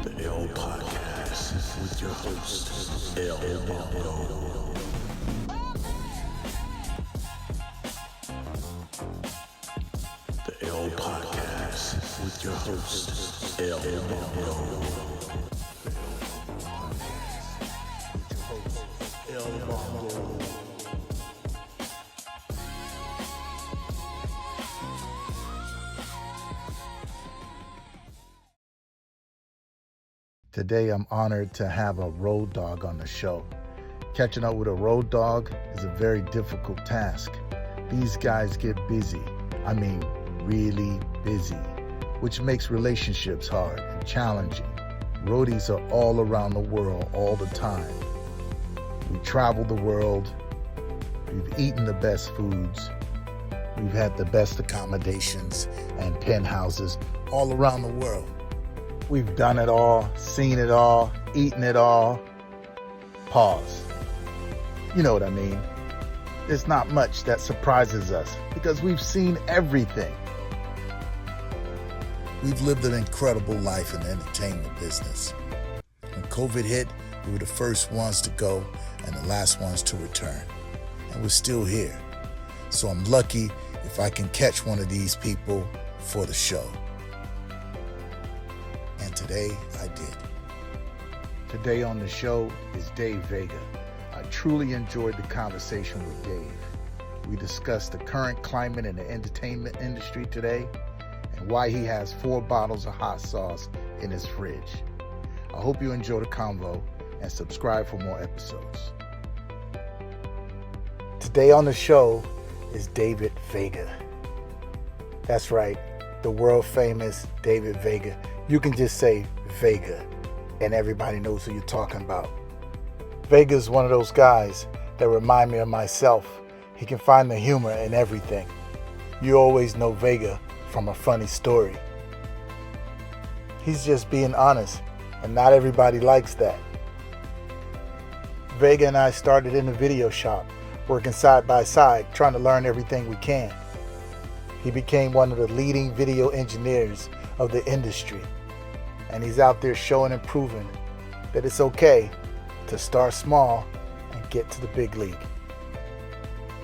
The L Podcast with your host, LBONGO. The L Podcast with your host, LBONGO. LBONGO. Today, I'm honored to have a road dog on the show. Catching up with a road dog is a very difficult task. These guys get busy. I mean, really busy, which makes relationships hard and challenging. Roadies are all around the world all the time. We travel the world. We've eaten the best foods. We've had the best accommodations and penthouses all around the world. We've done it all, seen it all, eaten it all. Pause. You know what I mean? There's not much that surprises us because we've seen everything. We've lived an incredible life in the entertainment business. When COVID hit, we were the first ones to go and the last ones to return. And we're still here. So I'm lucky if I can catch one of these people for the show. And today I did. Today on the show is Dave Vega. I truly enjoyed the conversation with Dave. We discussed the current climate in the entertainment industry today and why he has 4 bottles of hot sauce in his fridge. I hope you enjoy the convo and subscribe for more episodes. Today on the show is David Vega. That's right, the world famous David Vega. You can just say Vega and everybody knows who you're talking about. Vega is one of those guys that remind me of myself. He can find the humor in everything. You always know Vega from a funny story. He's just being honest, and not everybody likes that. Vega and I started in the video shop, working side by side, trying to learn everything we can. He became one of the leading video engineers of the industry, and he's out there showing and proving that it's okay to start small and get to the big league.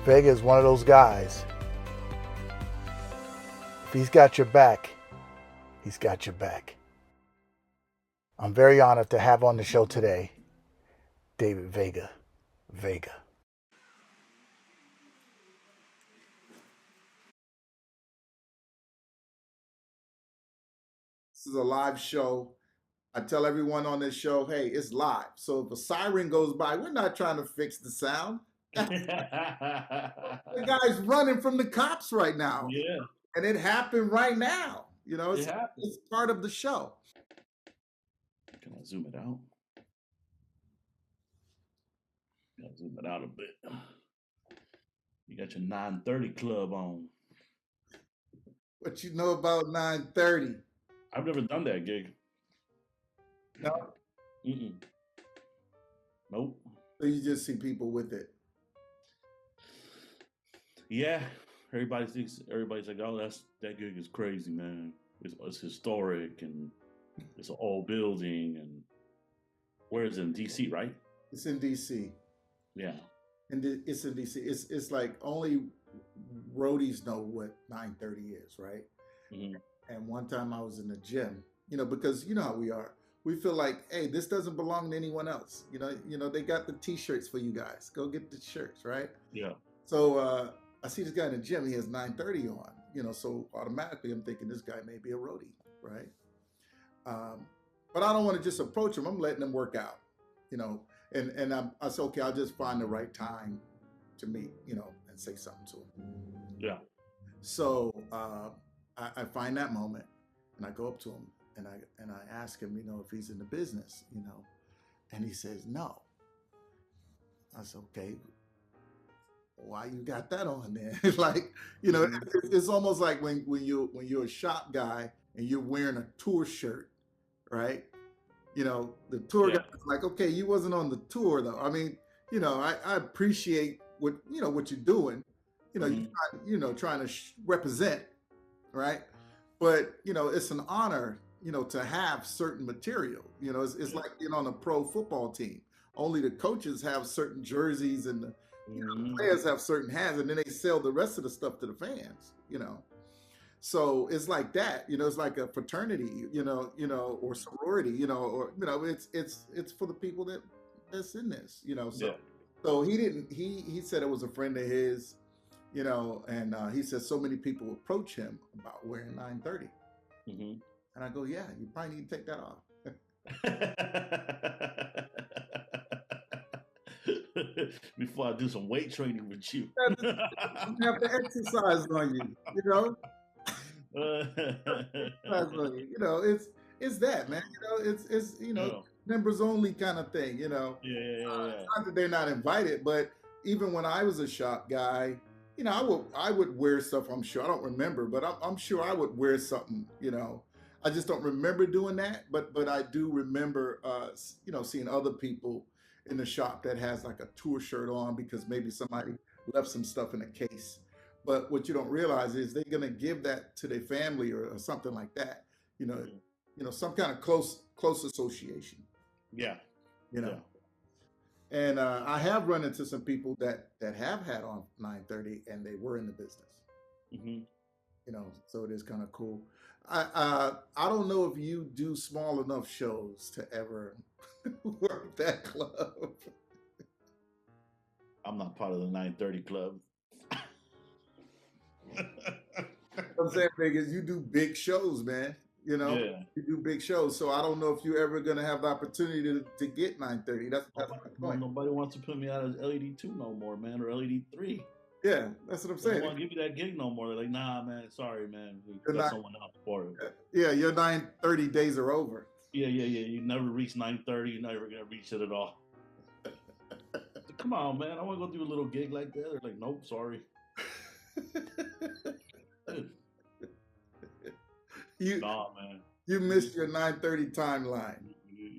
Vega is one of those guys. If he's got your back, he's got your back. I'm very honored to have on the show today, David Vega. Vega. This is a live show. I tell everyone on this show, hey, it's live. So if a siren goes by, we're not trying to fix the sound. The guy's running from the cops right now. Yeah. And it happened right now. You know, It happened. it's part of the show. Can I zoom it out? Gotta zoom it out a bit. You got your 9:30 club on. What you know about 9:30? I've never done that gig. No. Mm-mm. Nope. So you just see people with it. Yeah. Everybody's like, oh, that gig is crazy, man. It's historic and it's an old building and where is it? In DC, right? It's in DC. Yeah. And it's in DC. It's like only roadies know what 9:30 is, right? Mm-hmm. And one time I was in the gym, because you know how we are. We feel like, hey, this doesn't belong to anyone else. They got the T-shirts for you guys. Go get the shirts, right? Yeah. So I see this guy in the gym. He has 9:30 on. So automatically I'm thinking this guy may be a roadie, right? But I don't want to just approach him. I'm letting him work out, And I said, okay, I'll just find the right time to meet, and say something to him. Yeah. So I find that moment, and I go up to him, and I ask him, if he's in the business, and he says no. I said, okay, why you got that on there? It's almost like when you're a shop guy and you're wearing a tour shirt, right? The tour guy is like, okay, you wasn't on the tour though. I mean, I appreciate what you're doing. You're trying to represent, right? but it's an honor, to have certain material. It's Yeah. like being on a pro football team. Only the coaches have certain jerseys, and the Hmm. players have certain hats, and then they sell the rest of the stuff to the fans. So it's like that. It's like a fraternity, or sorority, or it's for the people that's in this. So Yeah. so he didn't. He said it was a friend of his, and he said so many people approach him about wearing 930, Hmm. and I go, yeah, you probably need to take that off. Before I do some weight training with you. I'm gonna have to exercise on you. You know, exercise on you. It's that, man. It's Yeah. members only kind of thing. Yeah. Not that they're not invited, but even when I was a shop guy, I would wear stuff. I'm sure I don't remember, but I'm sure I would wear something. I just don't remember doing that. But I do remember, seeing other people in the shop that has like a tour shirt on because maybe somebody left some stuff in a case. But what you don't realize is they're gonna give that to their family or something like that. You know, Mhm. some kind of close association. Yeah. You know. Yeah. And I have run into some people that have had on 930 and they were in the business. Hmm. So it is kind of cool. I don't know if you do small enough shows to ever work that club. I'm not part of the 930 club. What I'm saying, big is you do big shows, man. Yeah. You do big shows. So I don't know if you're ever gonna have the opportunity to get 930. That's my point. Nobody wants to put me out as LED2 no more, man, or LED3. Yeah, that's what I'm They don't saying. want to give you that gig no more. They're like, nah, man, sorry, man. We You're got not, someone else for it. yeah, your 930 days are over. Yeah. You never reach 930. You're never going to reach it at all. Come on, man. I want to go do a little gig like that. They're like, nope, sorry. you Nah, man. you missed your 930 timeline.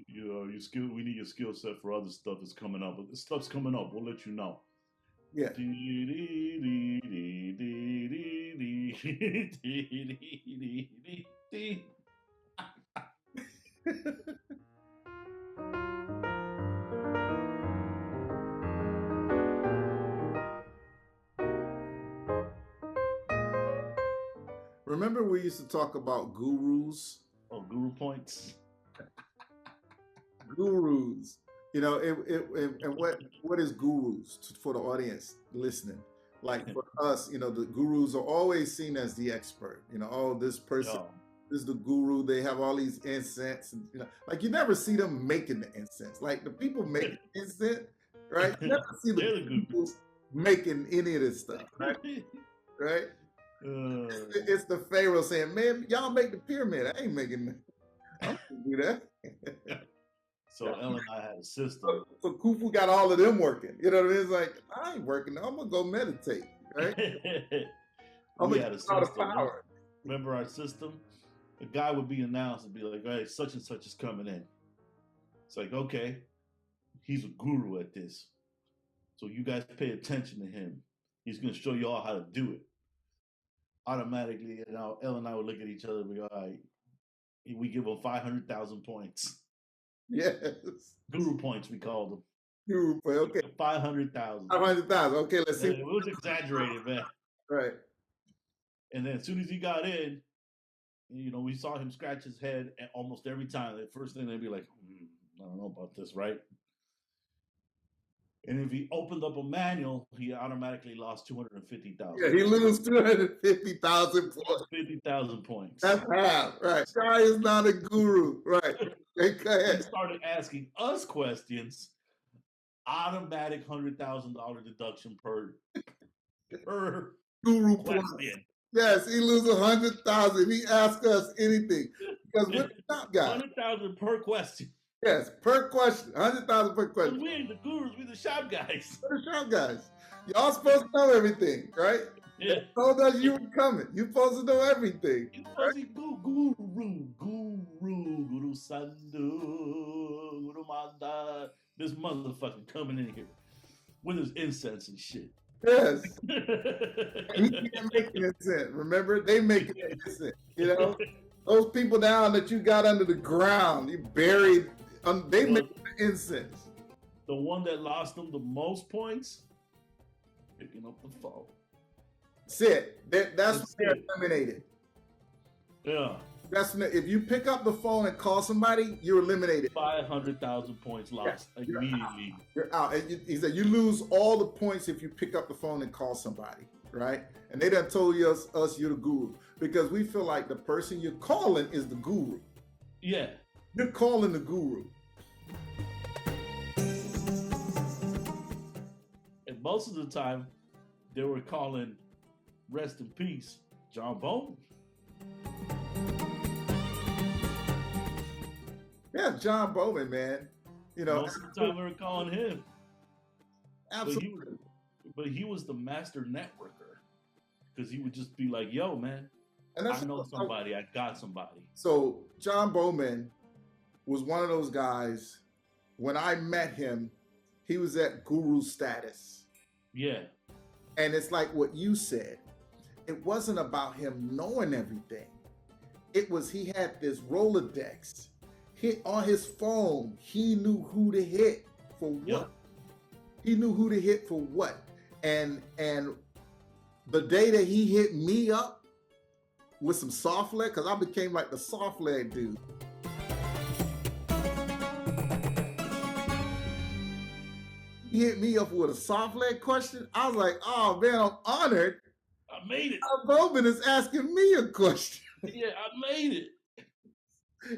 Your skill. We need your skill set for other stuff that's coming up. But this stuff's coming up. We'll let you know. Yeah. Remember we used to talk about gurus? Oh, guru points. Gurus. And what is gurus for the audience listening? Like for us, the gurus are always seen as the expert. Oh, this person is the guru. They have all these incense, and like you never see them making the incense. Like the people making incense, right? You never see the people making any of this stuff, right? Right? It's the Pharaoh saying, "Man, y'all make the pyramid. I ain't making it. I don't do that." So Ellen and I had a system. So Khufu got all of them working. You know what I mean? It's like, I ain't working. I'm gonna go meditate, right? We had a system. Remember our system? A guy would be announced and be like, "Hey, such and such is coming in." It's like, okay, he's a guru at this, so you guys pay attention to him. He's gonna show you all how to do it. Automatically, Ellen and I would look at each other and be all right. We give him 500,000 points. Yes. Guru points, we called them. Guru point, okay. 500,000. 500,000. Okay, let's see. It was exaggerated, man. Right. And then as soon as he got in, we saw him scratch his head almost every time. The first thing they'd be like, I don't know about this, right? And if he opened up a manual, he automatically lost 250,000. Yeah, he loses 250,000 points. 50,000 points. That's half, right? Guy is not a guru, right? He started asking us questions. Automatic $100,000 deduction per guru question. Point. Yes, he loses 100,000. He asks us anything because we're the top guy. 100,000 per question. Yes, per question. 100,000 per question. We ain't the gurus, we the shop guys. We're the shop guys. Y'all supposed to know everything, right? Yeah. They told us you were coming. You're supposed to know everything. You're supposed to be Guru Sandu, Guru Manda. This motherfucker coming in here with his incense and shit. Yes. He can't make an incense. Remember, they make an incense. You know, those people down that you got under the ground, you buried. They make an incense. The one that lost them the most points, picking up the phone. That's it. That's when they're eliminated. Yeah. That's when, if you pick up the phone and call somebody, you're eliminated. 500,000 points lost immediately. You're out. He said you lose all the points if you pick up the phone and call somebody, right? And they done told us you're the guru because we feel like the person you're calling is the guru. Yeah. You're calling the guru. And most of the time, they were calling, rest in peace, John Bowman. Yeah, John Bowman, man. You know, most of the time we were calling him. Absolutely. But he was the master networker because he would just be like, "Yo, man, and I know somebody. I got somebody." So John Bowman was one of those guys. When I met him, he was at guru status. Yeah. And it's like what you said. It wasn't about him knowing everything. It was he had this Rolodex. Hit on his phone. He knew who to hit for what. Yep. He knew who to hit for what. And the day that he hit me up with some soft leg, because I became like the soft leg dude. He hit me up with a soft leg question. I was like, oh man, I'm honored. I made it. Bowman is asking me a question. Yeah, I made it.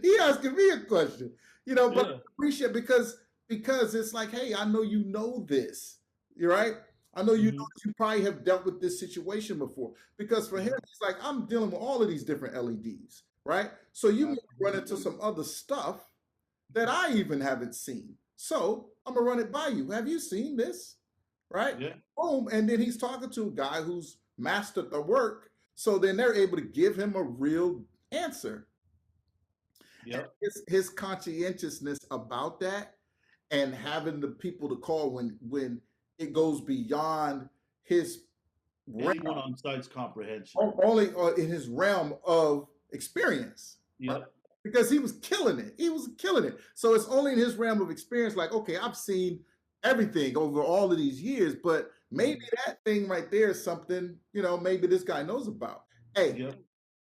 He asking me a question, you know, but I appreciate because it's like, hey, I know you know this, you're right. I know you know you probably have dealt with this situation before because for him, it's like I'm dealing with all of these different LEDs, right? So you may run into some other stuff that I even haven't seen. So I'm gonna run it by you. Have you seen this? Right? Yeah. Boom. And then he's talking to a guy who's mastered the work. So then they're able to give him a real answer. Yep. His conscientiousness about that and having the people to call when it goes beyond his anyone on site's comprehension. Only in his realm of experience. Yeah. Right? Because he was killing it. He was killing it. So it's only in his realm of experience, like, okay, I've seen everything over all of these years, but maybe that thing right there is something, you know, maybe this guy knows about. Hey,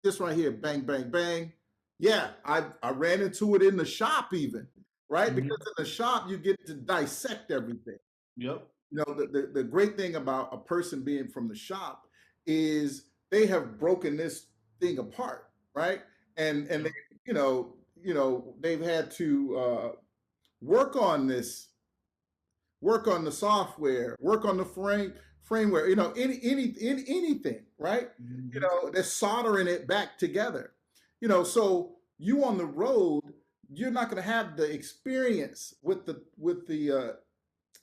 this right here, bang, bang, bang. Yeah, I ran into it in the shop even, right? Because in the shop, you get to dissect everything. Yep. You know, the great thing about a person being from the shop is they have broken this thing apart, right? And they, you know, they've had to work on this, work on the software, work on the framework, you know, anything, right? You know, they're soldering it back together. You know, so you on the road, you're not going to have the experience with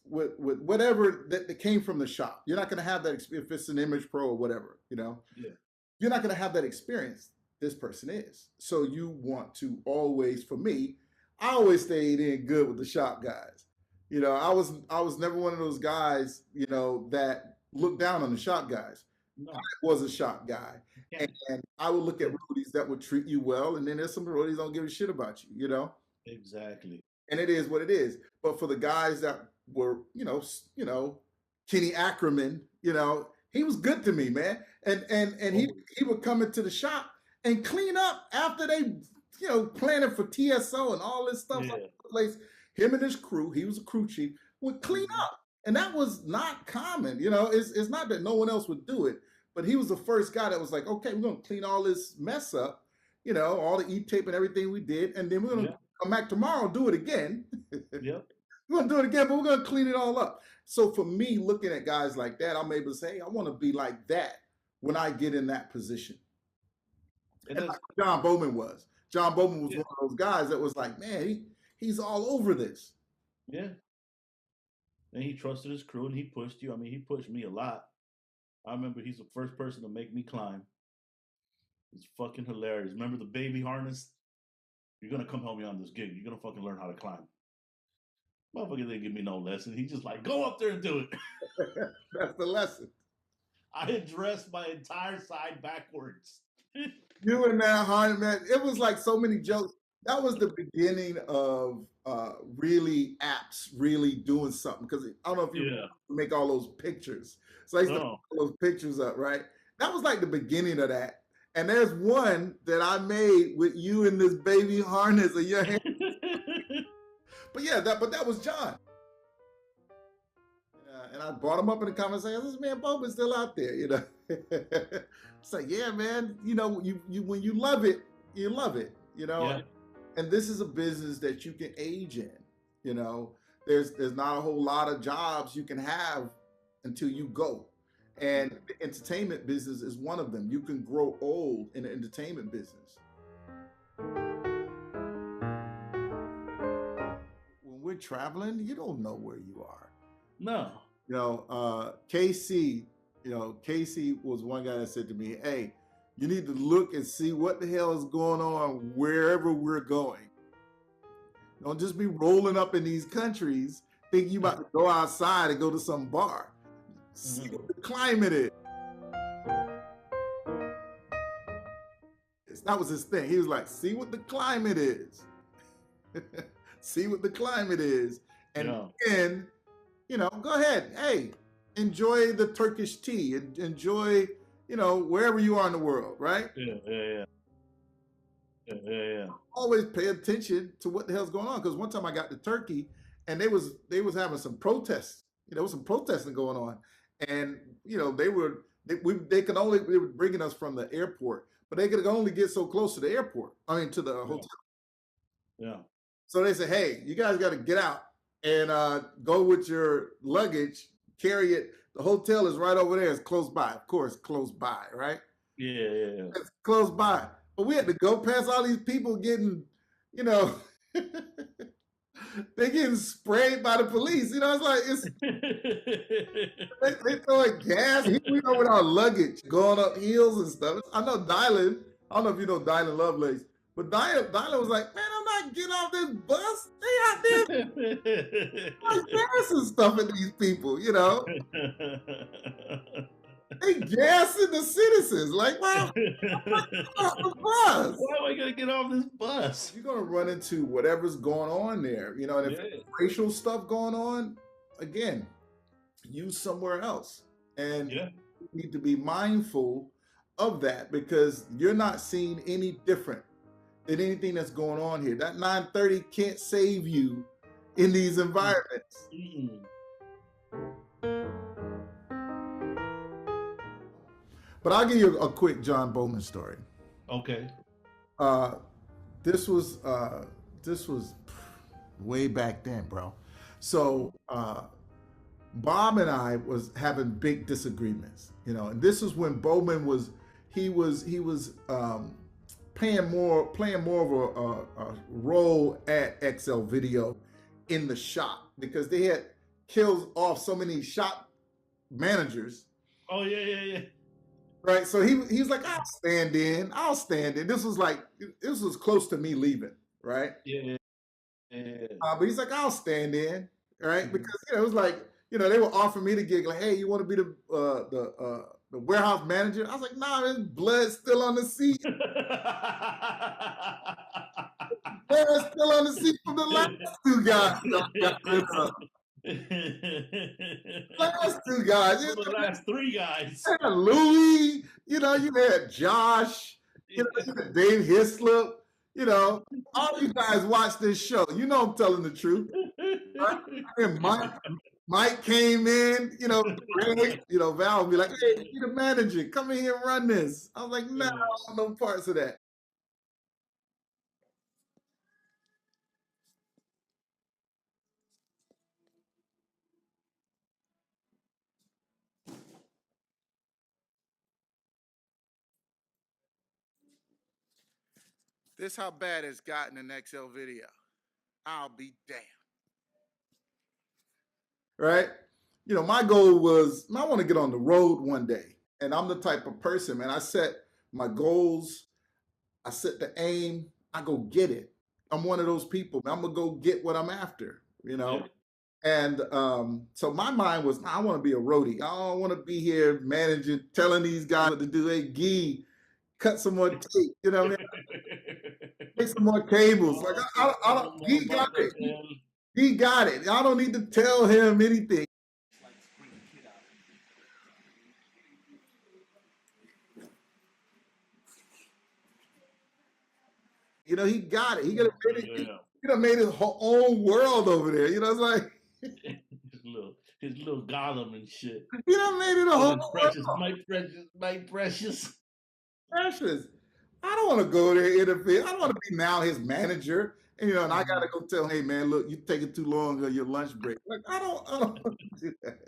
whatever that came from the shop. You're not going to have that if it's an Image Pro or whatever. You know, you're not going to have that experience. This person is. So you want to always, for me, I always stayed in good with the shop guys. You know, I was never one of those guys, you know, that looked down on the shop guys. No. I was a shop guy. And I would look at roadies that would treat you well, and then there's some roadies don't give a shit about you, you know? Exactly. And it is what it is. But for the guys that were, you know, Kenny Ackerman, you know, he was good to me, man. And he would come into the shop and clean up after they, you know, planning for TSO and all this stuff like the place. Him and his crew, he was a crew chief, would clean up. And that was not common. You know, it's not that no one else would do it, but he was the first guy that was like, okay, we're going to clean all this mess up, you know, all the E-tape and everything we did. And then we're going to come back tomorrow and do it again. Yep. We're going to do it again, but we're going to clean it all up. So for me, looking at guys like that, I'm able to say, hey, I want to be like that when I get in that position. And like John Bowman was. John Bowman was one of those guys that was like, man, he's all over this. Yeah. And he trusted his crew and he pushed you. I mean, he pushed me a lot. I remember he's the first person to make me climb. It's fucking hilarious. Remember the baby harness? You're going to come help me on this gig. You're going to fucking learn how to climb. Motherfucker didn't give me no lesson. He just like, go up there and do it. That's the lesson. I addressed my entire side backwards. You and that harness, man, it was like so many jokes. That was the beginning of really apps really doing something. Because I don't know if you make all those pictures. So I used to put those pictures up, right? That was like the beginning of that. And there's one that I made with you in this baby harness in your hand. But yeah, that was John. And I brought him up in the conversation. This man Bob is still out there, you know. It's like, yeah, man, you know, you when you love it, you know. Yeah. And this is a business that you can age in, you know. There's not a whole lot of jobs you can have until you go. And the entertainment business is one of them. You can grow old in the entertainment business. When we're traveling, you don't know where you are. No. You know, Casey was one guy that said to me, hey, you need to look and see what the hell is going on wherever we're going. Don't just be rolling up in these countries thinking you about to go outside and go to some bar. See what the climate is. That was his thing. He was like, see what the climate is. See what the climate is. And then, you know, go ahead. Hey, enjoy the Turkish tea. Enjoy, you know, wherever you are in the world, right? Yeah. Always pay attention to what the hell's going on. Because one time I got to Turkey and they was having some protests. You know, there was some protesting going on. And, you know, they were bringing us from the airport, but they could only get so close to the airport. I mean, to the hotel. Yeah. So they said, hey, you guys got to get out and go with your luggage, carry it. The hotel is right over there. It's close by. Of course, close by, right? Yeah. It's close by. But we had to go past all these people getting, you know, they're getting sprayed by the police. You know, it's like, they throwing gas. We go with our luggage going up hills and stuff. I know Dylan, I don't know if you know Dylan Lovelace, but Dylan was like, man, I'm not getting off this bus. They out there like gas and stuff at these people, you know. They gassing the citizens. Like, wow, why am I going to get off this bus? You're going to run into whatever's going on there, you know, and if there's racial stuff going on, again, use somewhere else. And you need to be mindful of that because you're not seeing any different than anything that's going on here. That 930 can't save you in these environments. But I'll give you a quick John Bowman story. Okay. This was way back then, bro. So Bob and I was having big disagreements, you know, and this is when Bowman was playing more of a role at XL Video in the shop because they had killed off so many shop managers. Oh yeah. Right, so he was like, I'll stand in. This was close to me leaving, right? Yeah. But he's like, I'll stand in, right? Because you know, it was like, you know, they were offering me the gig, like, hey, you want to be the warehouse manager? I was like, nah, there's blood still on the seat. Blood still on the seat from the last two guys. Last two guys. The last three guys. Louis, you know, you had Josh, you know, you had Dave Hislop, you know, all you guys watch this show. You know I'm telling the truth. Right? And Mike came in, you know, Greg, you know, Val would be like, hey, you're the manager. Come in here and run this. I was like, no, I don't want no parts of that. This how bad it's gotten in XL Video. I'll be damned. Right? You know, my goal was, I want to get on the road one day. And I'm the type of person, man, I set my goals, I set the aim, I go get it. I'm one of those people, man. I'm going to go get what I'm after, you know? And so my mind was, I want to be a roadie. I don't want to be here managing, telling these guys what to do. Hey, Gee, cut some more tape. You know what I mean? Take some more cables. Like I don't. He got it. He got it. I don't need to tell him anything. You know, he got it. He could have made his whole own world over there. You know, it's like his little Gollum and shit. He done made it a whole Precious, world. Mike Precious. Precious. I don't want to go there interfere. I don't want to be now his manager. And, you know, and I gotta go tell him, hey man, look, you taking too long on your lunch break. Like I don't want to do that.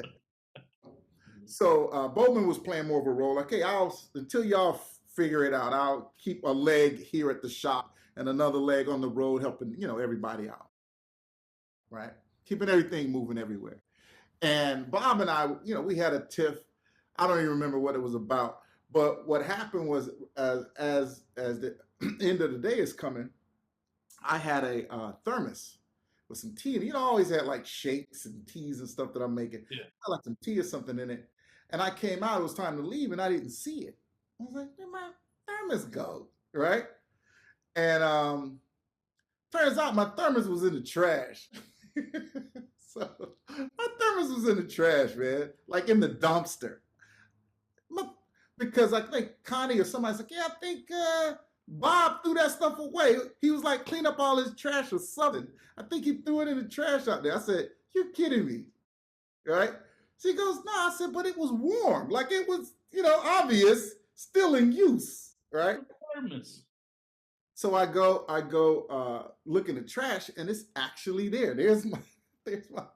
So Bowman was playing more of a role. Like, hey, until y'all figure it out, I'll keep a leg here at the shop and another leg on the road, helping, you know, everybody out. Right? Keeping everything moving everywhere. And Bob and I, you know, we had a tiff. I don't even remember what it was about. But what happened was, as the end of the day is coming, I had a thermos with some tea. And you know, I always had like shakes and teas and stuff that I'm making. Yeah. I like some tea or something in it. And I came out, it was time to leave, and I didn't see it. I was like, where'd my thermos go? Right? And turns out my thermos was in the trash. So my thermos was in the trash, man, like in the dumpster. Because I think Connie or somebody's like, yeah, I think Bob threw that stuff away. He was like, clean up all his trash or something. I think he threw it in the trash out there. I said, you're kidding me, right? She goes, no, I said, but it was warm. Like it was, you know, obvious, still in use, right? So I go look in the trash, and it's actually there. There's my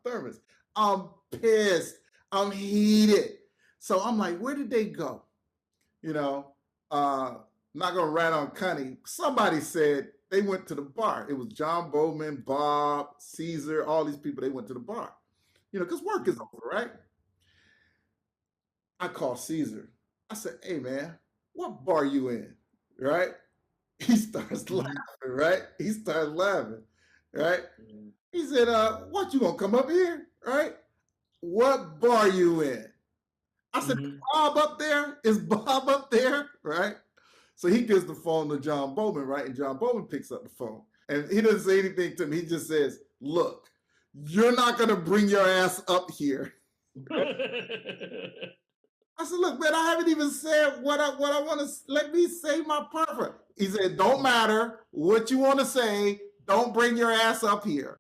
thermos. I'm pissed. I'm heated. So I'm like, where did they go? You know, not gonna rat on Connie. Somebody said they went to the bar. It was John Bowman, Bob, Caesar, all these people. They went to the bar. You know, because work is over, right? I called Caesar. I said, hey man, what bar you in? Right? He starts laughing, right? He starts laughing, right? He said, what, you gonna come up here? Right? What bar you in? I said, Bob up there? Is Bob up there? Right? So he gives the phone to John Bowman, right? And John Bowman picks up the phone. And he doesn't say anything to me. He just says, look, you're not gonna bring your ass up here. I said, look, man, I haven't even said what I want to, let me say my part. He said, don't matter what you want to say, don't bring your ass up here.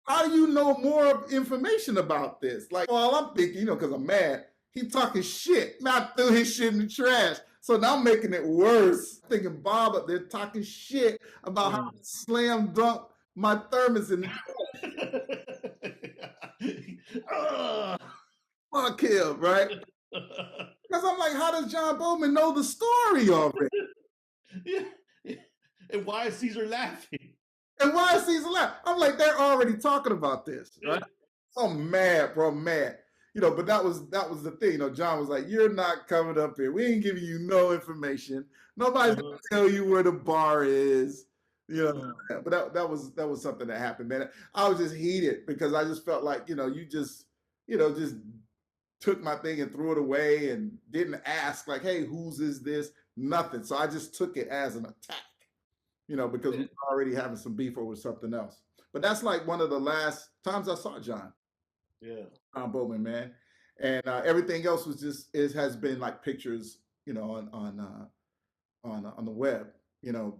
How do you know more information about this? Like, well, I'm thinking, you know, because I'm mad, he talking shit. Man, I threw his shit in the trash. So now I'm making it worse. Thinking Bob up there talking shit about how I slam dunk my thermos in the trash. Fuck him, right? Because I'm like, how does John Bowman know the story already? Yeah. And why is Caesar laughing? And why is Caesar laughing? I'm like, they're already talking about this, right? So I'm mad, bro, mad. You know, but that was the thing. You know, John was like, you're not coming up here. We ain't giving you no information. Nobody's gonna tell you where the bar is. You know, but that was something that happened, man. I was just heated because I just felt like, you just took my thing and threw it away and didn't ask like, hey, whose is this? Nothing. So I just took it as an attack, because we were already having some beef over something else. But that's like one of the last times I saw John. Yeah. John Bowman, man. And everything else was has been like pictures, on the web,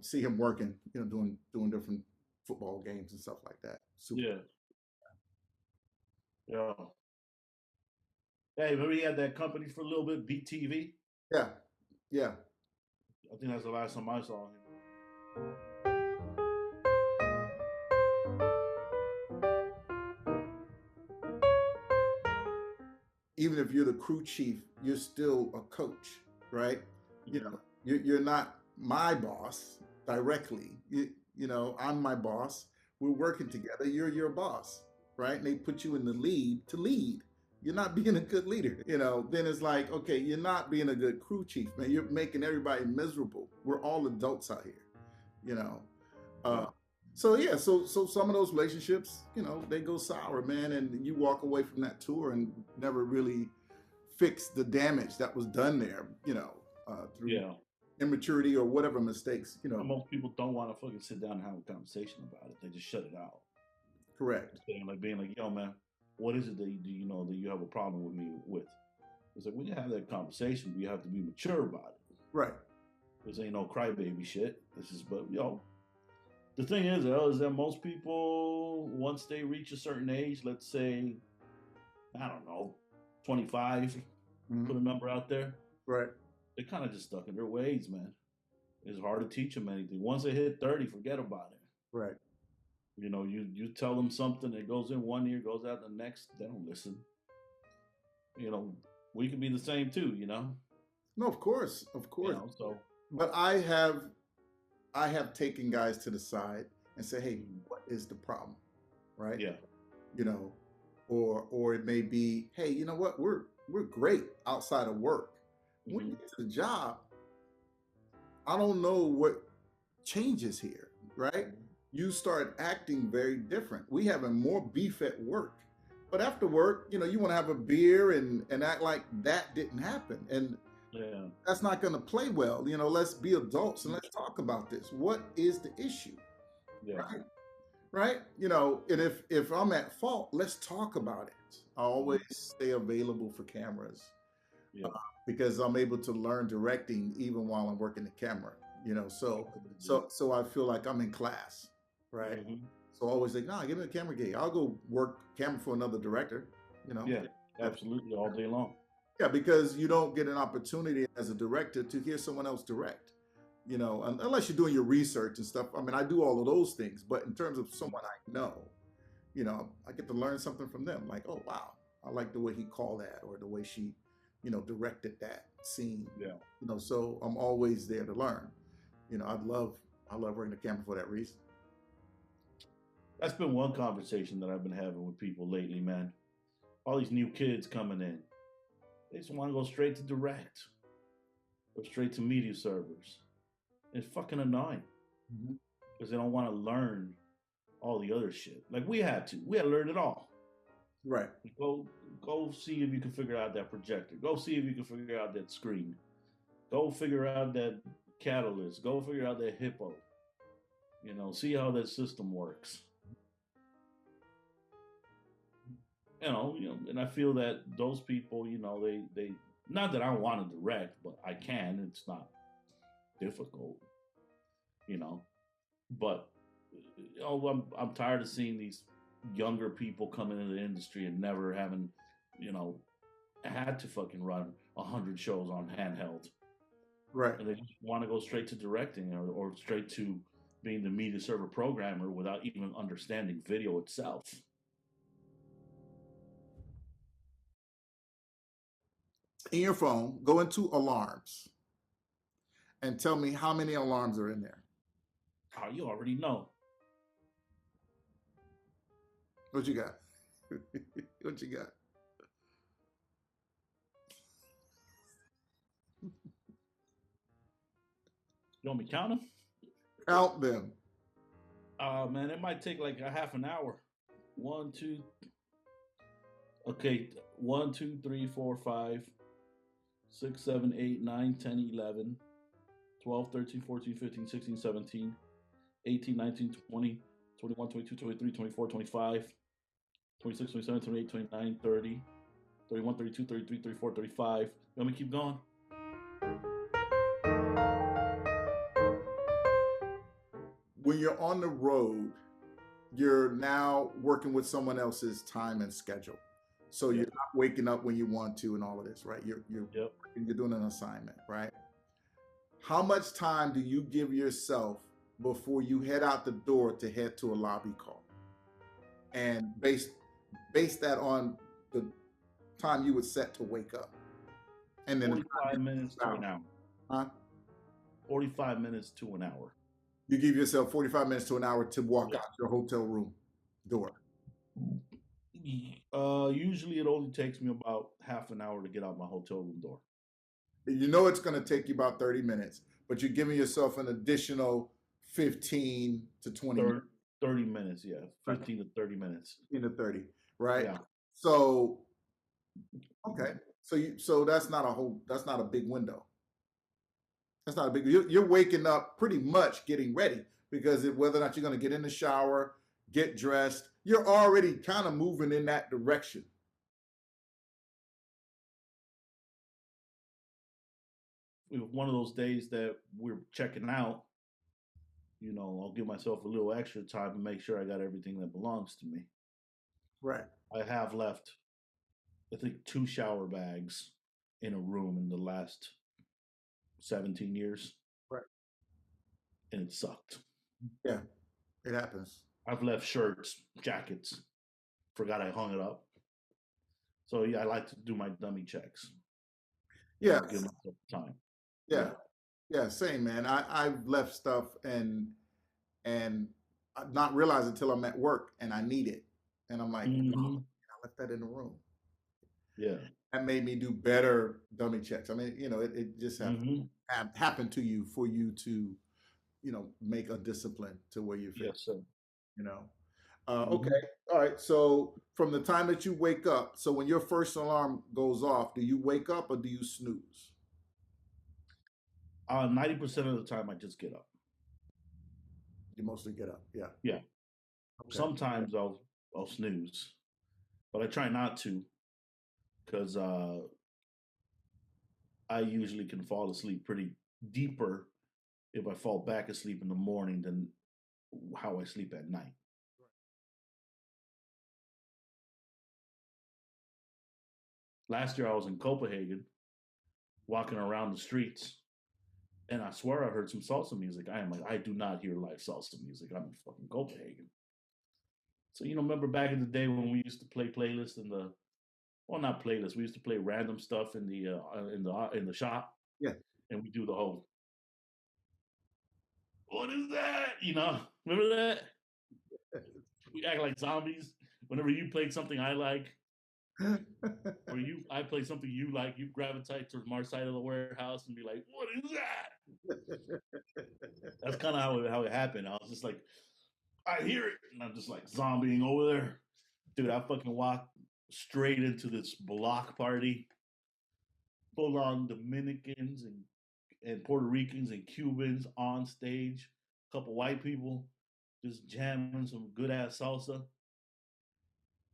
see him working, doing different football games and stuff like that. Super. Yeah. Yeah. Hey, remember he had that company for a little bit, Beat TV? Yeah. Yeah. I think that's the last time I saw him. Even if you're the crew chief, you're still a coach, right? You're not my boss directly. I'm my boss. We're working together. You're your boss, right? And they put you in the lead to lead. You're not being a good leader. Then it's like, okay, you're not being a good crew chief, man. You're making everybody miserable. We're all adults out here, So yeah, so some of those relationships, you know, they go sour, man, and you walk away from that tour and never really fix the damage that was done there, you know, through Yeah. immaturity or whatever mistakes, you know. Most people don't want to fucking sit down and have a conversation about it. They just shut it out. Correct. Saying like being like, yo, man, what is it that you know that you have a problem with me with? It's like when you have that conversation, you have to be mature about it. Right. This ain't no crybaby shit. This is, but the thing is that most people, once they reach a certain age, let's say, I don't know, 25, put a number out there, Right. they're kind of just stuck in their ways, man. It's hard to teach them anything. Once they hit 30, forget about it. Right. You know, you tell them something, it goes in one ear, goes out the next, they don't listen. You know, we could be the same too, you know? No, of course. Of course. You know, so But I have taken guys to the side and say, hey, what is the problem? Right? yeah. You know, or it may be, hey, you know what, we're great outside of work. When you get to the job, I don't know what changes here, right? You start acting very different. We having more beef at work. But after work, you know, you want to have a beer and act like that didn't happen. And Yeah. that's not going to play well. You know, let's be adults and let's talk about this. What is the issue? Yeah. Right? Right? You know, and if I'm at fault, let's talk about it. I always stay available for cameras. Yeah. Because I'm able to learn directing even while I'm working the camera. You know, so I feel like I'm in class, right? So I always say, nah, give me a camera gig. I'll go work camera for another director, you know? Yeah, absolutely, all day long. Yeah, because you don't get an opportunity as a director to hear someone else direct, you know, unless you're doing your research and stuff. I mean, I do all of those things, but in terms of someone I know, you know, I get to learn something from them. Like, oh, wow, I like the way he called that or the way she, you know, directed that scene. Yeah. You know, so I'm always there to learn. You know, I love working the camera for that reason. That's been one conversation that I've been having with people lately, man. All these new kids coming in, they just want to go straight to direct or straight to media servers. It's fucking annoying because they don't want to learn all the other shit. Like we had to learn it all. Right. Go see if you can figure out that projector. Go see if you can figure out that screen. Go figure out that catalyst. Go figure out that hippo. You know, see how that system works. You know, and I feel that those people, you know, they not that I want to direct, but I can. It's not difficult, you know. But you know, I'm tired of seeing these younger people coming into the industry and never having, you know, had to fucking run 100 shows on handheld. Right. And they just want to go straight to directing or straight to being the media server programmer without even understanding video itself. In your phone, go into alarms and tell me how many alarms are in there. Oh, you already know. What you got? What you got? You want me to count them? Count them. Man, it might take like a half an hour. 1, 2. Okay, 1, 2, 3, 4, 5, 6, 7, 8, 9, 10, 11, 12, 13, 14, 15, 16, 17, 18, 19, 20, 21, 22, 23, 24, 25, 26, 27, 28, 29, 30, 31, 32, 33, 34, 35. You want me to keep going? When you're on the road, you're now working with someone else's time and schedule. So you're not waking up when you want to and all of this, right? You're doing an assignment, right? How much time do you give yourself before you head out the door to head to a lobby call? And base that on the time you would set to wake up. And then 45 minutes to an hour. Huh? 45 minutes to an hour. You give yourself 45 minutes to an hour to walk out your hotel room door. Usually it only takes me about half an hour to get out my hotel room door. You know it's going to take you about 30 minutes, but you're giving yourself an additional 15 to 20 minutes. 30 minutes, yeah. 15 to 30 minutes. 15 to 30, right? Yeah. So, okay. So that's not a big window. That's not a big, you're waking up pretty much getting ready, because whether or not you're going to get in the shower, get dressed, you're already kind of moving in that direction. One of those days that we're checking out, you know, I'll give myself a little extra time to make sure I got everything that belongs to me. Right. I have left, I think, 2 shower bags in a room in the last 17 years. Right. And it sucked. Yeah, it happens. I've left shirts, jackets, forgot I hung it up. So yeah, I like to do my dummy checks. Yeah. Give myself time. Yeah, same, man. I've left stuff and not realize until I'm at work and I need it. And I'm like, oh, I left that in the room. Yeah. That made me do better dummy checks. I mean, you know, it just happened to you for you to, you know, make a discipline to where you feel. Yes, sir. You know. Okay. All right. So from the time that you wake up, so when your first alarm goes off, do you wake up or do you snooze? 90% of the time I just get up. You mostly get up. Yeah. Yeah. Okay. Sometimes I'll snooze, but I try not to, because I usually can fall asleep pretty deeper if I fall back asleep in the morning than how I sleep at night. Last year I was in Copenhagen, walking around the streets, and I swear I heard some salsa music. I am like, I do not hear live salsa music. I'm in fucking Copenhagen. So, you know, remember back in the day when we used to play playlists not playlists. We used to play random stuff in the shop. Yeah. And we do the whole, what is that? You know, remember that? We act like zombies. Whenever you played something I like, or I play something you like, you gravitate towards my side of the warehouse and be like, what is that? That's kind of how it happened. I was just like, I hear it, and I'm just like zombieing over there. Dude, I fucking walked straight into this block party, full on Dominicans and Puerto Ricans and Cubans on stage, a couple white people just jamming some good ass salsa.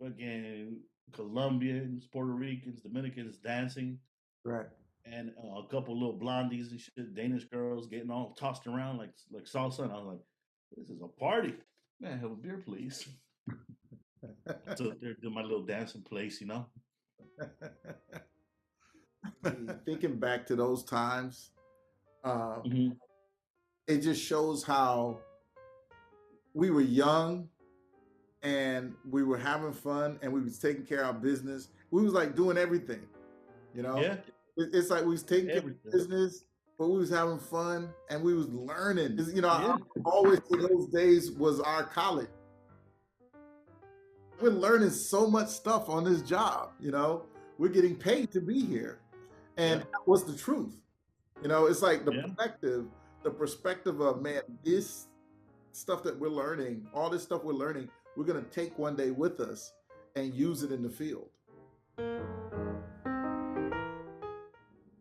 Again, Colombians, Puerto Ricans, Dominicans dancing. Right. And a couple little blondies and shit, Danish girls getting all tossed around like salsa. And I was like, this is a party. Man, have a beer, please. So they're doing my little dancing place, you know? Thinking back to those times, it just shows how we were young and we were having fun and we was taking care of our business. We was like doing everything, you know? Yeah. It's like we was taking care of business, but we was having fun and we was learning. You know, I always say those days was our college. We're learning so much stuff on this job, you know? We're getting paid to be here. And that was the truth. You know, it's like the perspective of, man, this stuff that we're learning, all this stuff we're learning, we're going to take one day with us and use it in the field.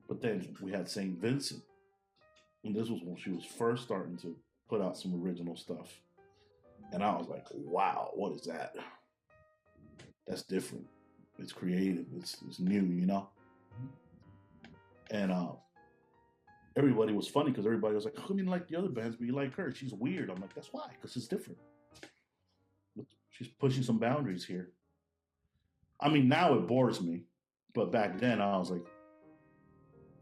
But then we had St. Vincent. And this was when she was first starting to put out some original stuff. And I was like, wow, what is that? That's different. It's creative. It's new, you know? And everybody was funny because everybody was like, how come you like the other bands, but you like her? She's weird. I'm like, that's why, because it's different. She's pushing some boundaries here. I mean, now it bores me. But back then, I was like,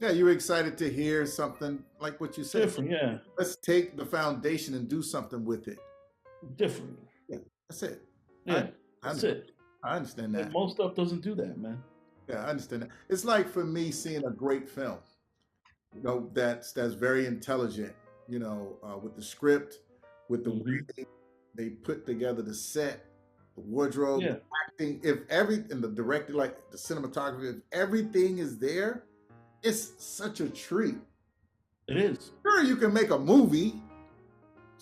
yeah, you were excited to hear something like what you said. Different, yeah. Let's take the foundation and do something with it. Different. Yeah, that's it. Yeah, that's it. I understand that. And most stuff doesn't do that, man. Yeah, I understand that. It's like for me seeing a great film, you know, that's very intelligent, you know, with the script, with the way they put together the set, the wardrobe, the acting, and the director, like the cinematography, if everything is there, it's such a treat. It is. Sure, you can make a movie.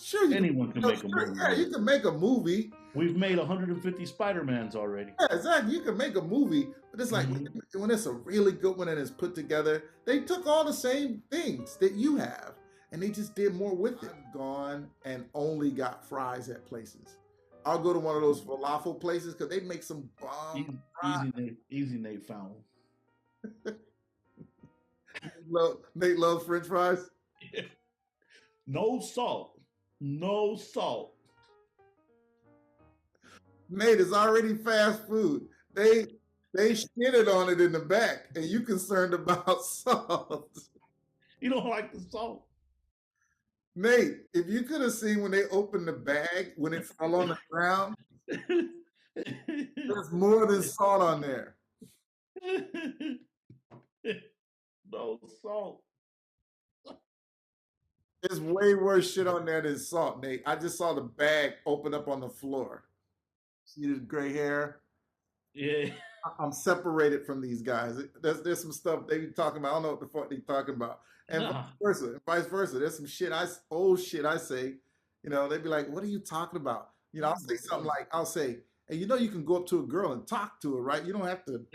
Sure, Anyone can make a movie. Yeah, you can make a movie. We've made 150 Spider-Mans already. Yeah, exactly. You can make a movie, but it's like when it's a really good one and it's put together, they took all the same things that you have and they just did more with it. I've gone and only got fries at places. I'll go to one of those falafel places because they make some bomb fries. Easy Nate found them. Nate loves French fries. Yeah. No salt. No salt. Nate, it's already fast food. They shitted on it in the back, and you concerned about salt. You don't like the salt. Nate, if you could have seen when they opened the bag, when it fell on the ground, there's more than salt on there. No salt. There's way worse shit on there than salt, Nate. I just saw the bag open up on the floor. See the gray hair? Yeah. I'm separated from these guys. There's some stuff they be talking about. I don't know what the fuck they talking about. And vice versa. There's some shit old shit I say, you know, they'd be like, what are you talking about? You know, I'll say something like, I'll say, hey, you know, you can go up to a girl and talk to her, right? You don't have to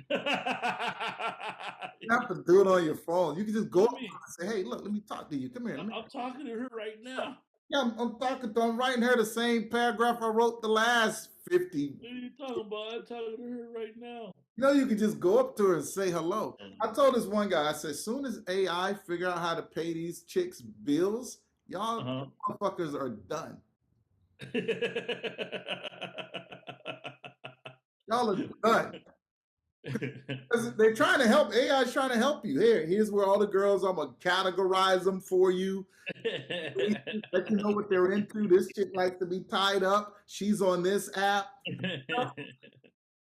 do it on your phone. You can just go up and say, hey, look, let me talk to you. Come here. I'm talking to her right now. Yeah, I'm talking to her. I'm writing her the same paragraph I wrote the last 50. What are you talking about? I'm talking to her right now. You know, you can just go up to her and say hello. I told this one guy, I said, as soon as AI figure out how to pay these chicks bills, y'all motherfuckers are done. Y'all are done. They're trying to help. AI's trying to help you. Here's where all the girls, I'm going to categorize them for you. Let you know what they're into. This chick likes to be tied up. She's on this app.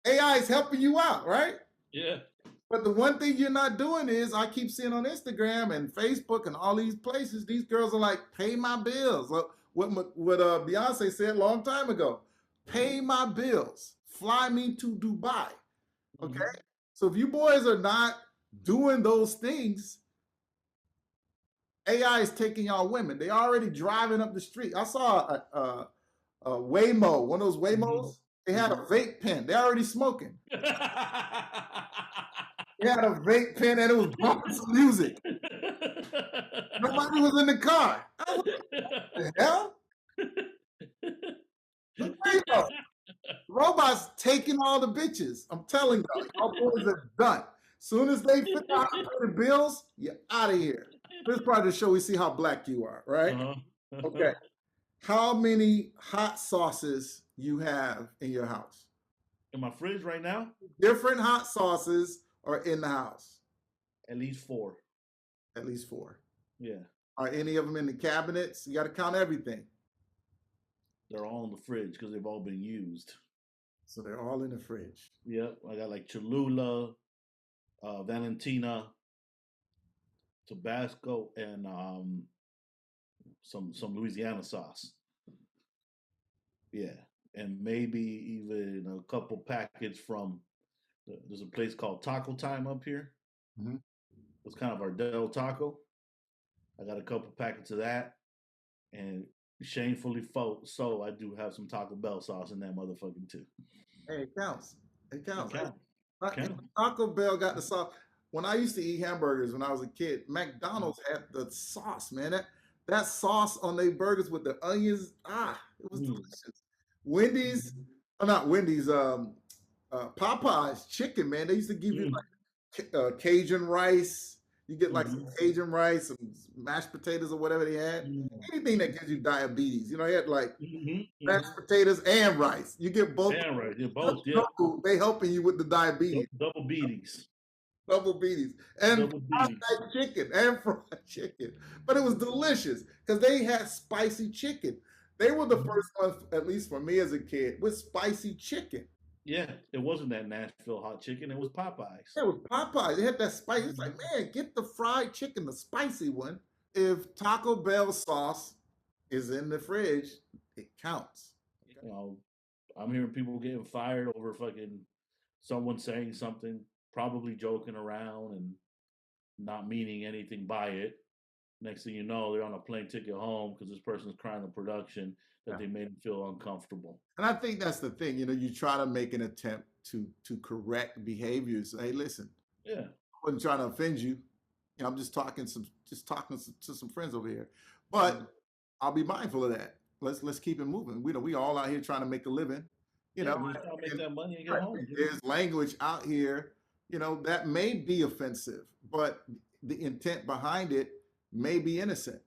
AI is helping you out, right? Yeah. But the one thing you're not doing is, I keep seeing on Instagram and Facebook and all these places, these girls are like, pay my bills. What Beyonce said a long time ago, pay my bills. Fly me to Dubai. Okay? So if you boys are not doing those things, AI is taking y'all women. They already driving up the street. I saw a Waymo, one of those Waymos. They had a vape pen. They're already smoking. They had a vape pen and it was bumping some music. Nobody was in the car. I was like, what the hell? The Waymo. Robots taking all the bitches. I'm telling you, y'all boys are done. Soon as they figure out how to pay the bills, you're out of here. This part of the show, we see how black you are, right? Okay. How many hot sauces you have in your house? In my fridge right now? Different hot sauces are in the house. At least 4. At least 4. Yeah. Are any of them in the cabinets? You got to count everything. They're all in the fridge because they've all been used. So they're all in the fridge. Yep. I got like Cholula, Valentina, Tabasco, and some Louisiana sauce. Yeah. And maybe even a couple packets from, there's a place called Taco Time up here. It's kind of our Del Taco. I got a couple packets of that. And shamefully so, I do have some Taco Bell sauce in that motherfucking too. Hey, it counts. It counts. Taco Bell got the sauce. When I used to eat hamburgers when I was a kid, McDonald's had the sauce, man. That sauce on their burgers with the onions, it was delicious. Wendy's, not Wendy's, Popeye's chicken, man. They used to give you like Cajun rice. You get like some Cajun rice, some mashed potatoes or whatever they had. Anything that gives you diabetes. You know, they had like mashed potatoes and rice. You get both. And rice, both, yeah. They helping you with the diabetes. Double beaties. Double beaties. And fried chicken and fried chicken. But it was delicious because they had spicy chicken. They were the first ones, at least for me as a kid, with spicy chicken. Yeah, it wasn't that Nashville hot chicken. It was Popeyes. It was Popeyes. They had that spice. It's like, man, get the fried chicken, the spicy one. If Taco Bell sauce is in the fridge, it counts. You know, I'm hearing people getting fired over fucking someone saying something, probably joking around and not meaning anything by it. Next thing you know, they're on a plane ticket home because this person's crying in production that they made them feel uncomfortable. And I think that's the thing. You try to make an attempt to correct behaviors. Hey, listen. Yeah. I wasn't trying to offend you. I'm just talking to some friends over here. But I'll be mindful of that. Let's keep it moving. We all out here trying to make a living. We trying to make that money and get home. There's language out here, that may be offensive, but the intent behind it may be innocent,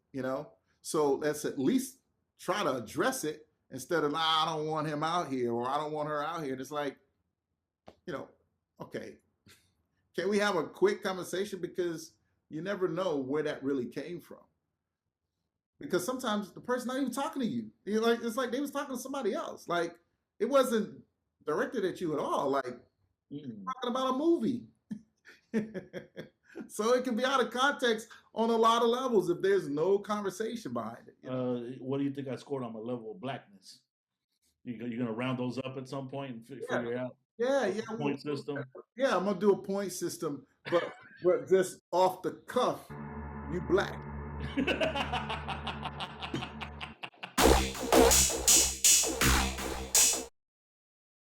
So let's at least try to address it instead of, I don't want him out here or I don't want her out here. And it's like, okay, can we have a quick conversation? Because you never know where that really came from. Because sometimes the person not even talking to you. It's like they was talking to somebody else. Like it wasn't directed at you at all. Like talking about a movie. So it can be out of context on a lot of levels if there's no conversation behind it. What do you think I scored on my level of blackness? You're going to round those up at some point and figure out point system? Yeah, I'm going to do a point system, but just off the cuff, you black.